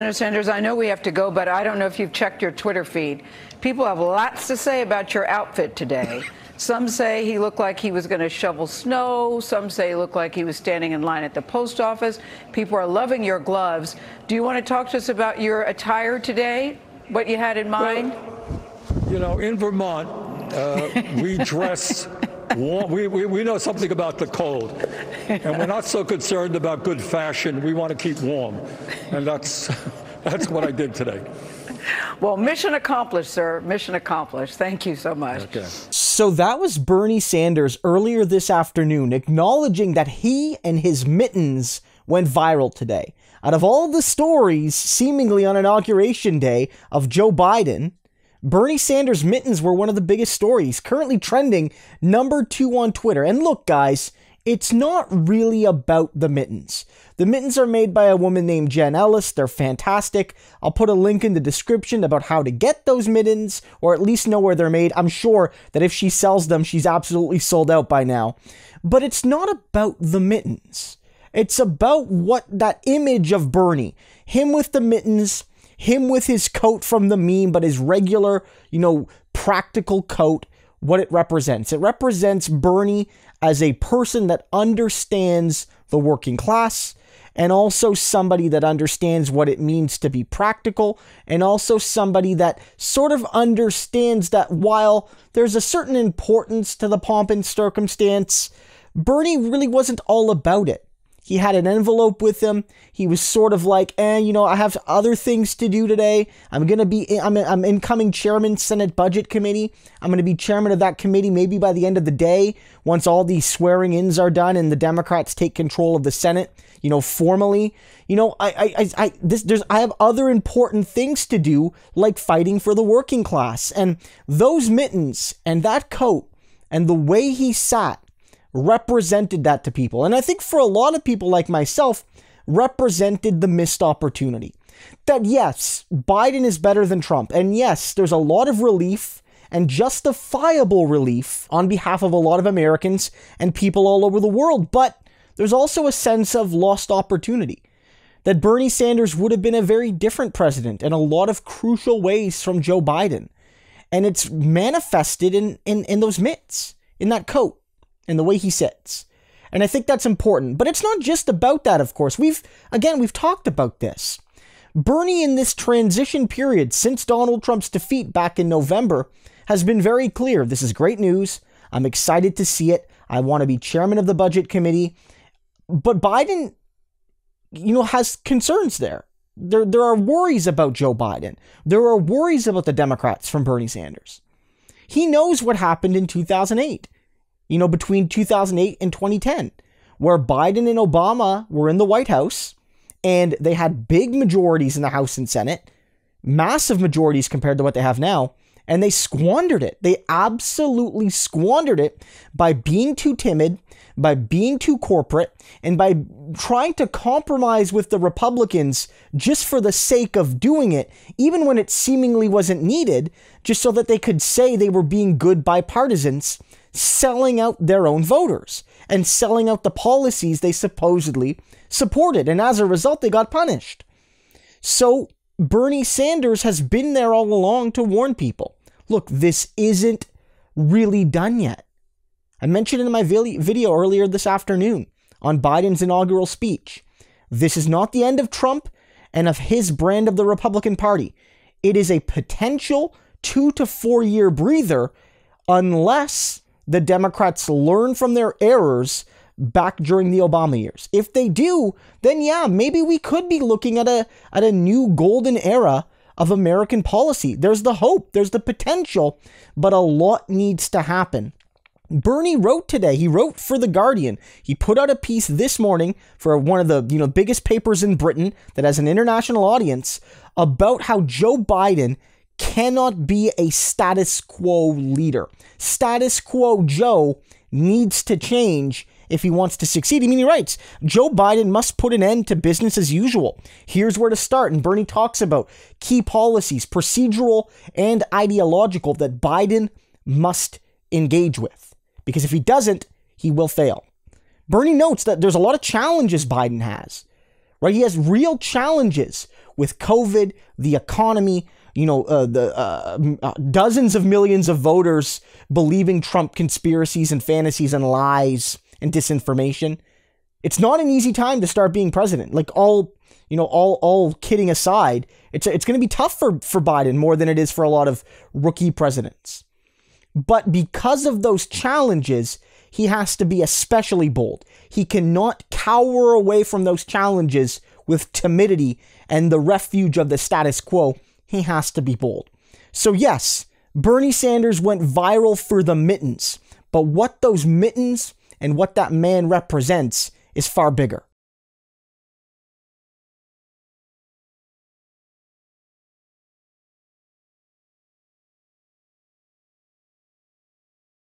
Sanders, I know we have to go, but I don't know if you've checked your Twitter feed. People have lots to say about your outfit today. Some say he looked like he was going to shovel snow. Some say he looked like he was standing in line at the post office. People are loving your gloves. Do you want to talk to us about your attire today? What you had in mind? Well, you know, in Vermont, we dress warm. We know something about the cold, and we're not so concerned about good fashion. We want to keep warm, and that's what I did today. Well, mission accomplished, sir. Mission accomplished. Thank you so much. Okay. So that was Bernie Sanders earlier this afternoon, acknowledging that he and his mittens went viral today. Out of all the stories, seemingly on Inauguration Day, of Joe Biden, Bernie Sanders' mittens were one of the biggest stories, currently trending #2 on Twitter. And look, guys, it's not really about the mittens. The mittens are made by a woman named Jen Ellis. They're fantastic. I'll put a link in the description about how to get those mittens, or at least know where they're made. I'm sure that if she sells them, she's absolutely sold out by now. But it's not about the mittens. It's about what that image of Bernie, him with the mittens, him with his coat from the meme, but his regular, practical coat, what it represents. It represents Bernie as a person that understands the working class, and also somebody that understands what it means to be practical, and also somebody that sort of understands that while there's a certain importance to the pomp and circumstance, Bernie really wasn't all about it. He had an envelope with him. He was sort of like, I have other things to do today. I'm incoming chairman, Senate Budget Committee. I'm going to be chairman of that committee maybe by the end of the day, once all these swearing-ins are done and the Democrats take control of the Senate, formally. I have other important things to do, like fighting for the working class. And those mittens and that coat and the way he sat represented that to people. And I think for a lot of people like myself, represented the missed opportunity. That yes, Biden is better than Trump. And yes, there's a lot of relief, and justifiable relief, on behalf of a lot of Americans and people all over the world. But there's also a sense of lost opportunity. That Bernie Sanders would have been a very different president in a lot of crucial ways from Joe Biden. And it's manifested in those mitts, in that coat, and the way he sits. And I think that's important. But it's not just about that, of course. We've talked about this. Bernie, in this transition period since Donald Trump's defeat back in November, has been very clear. This is great news. I'm excited to see it. I want to be chairman of the Budget Committee. But Biden, has concerns there. There are worries about Joe Biden. There are worries about the Democrats from Bernie Sanders. He knows what happened in 2008. Between 2008 and 2010, where Biden and Obama were in the White House, and they had big majorities in the House and Senate, massive majorities compared to what they have now, and they squandered it. They absolutely squandered it by being too timid, by being too corporate, and by trying to compromise with the Republicans just for the sake of doing it, even when it seemingly wasn't needed, just so that they could say they were being good bipartisans, selling out their own voters and selling out the policies they supposedly supported. And as a result, they got punished. So Bernie Sanders has been there all along to warn people. Look, this isn't really done yet. I mentioned in my video earlier this afternoon on Biden's inaugural speech. This is not the end of Trump and of his brand of the Republican Party. It is a potential 2 to 4 year breather unless the Democrats learn from their errors back during the Obama years. If they do, then yeah, maybe we could be looking at a new golden era of American policy. There's the hope, there's the potential, but a lot needs to happen. Bernie wrote today, he wrote for The Guardian. He put out a piece this morning for one of the biggest papers in Britain that has an international audience about how Joe Biden cannot be a status quo leader. Status quo Joe needs to change if he wants to succeed. I mean, he writes, Joe Biden must put an end to business as usual. Here's where to start. And Bernie talks about key policies, procedural and ideological, that Biden must engage with. Because if he doesn't, he will fail. Bernie notes that there's a lot of challenges Biden has, right? He has real challenges with COVID, the economy, dozens of millions of voters believing Trump conspiracies and fantasies and lies and disinformation. It's not an easy time to start being president. Like all kidding aside, it's going to be tough for Biden more than it is for a lot of rookie presidents. But because of those challenges, he has to be especially bold. He cannot cower away from those challenges with timidity and the refuge of the status quo. He has to be bold. So yes, Bernie Sanders went viral for the mittens, but what those mittens and what that man represents is far bigger.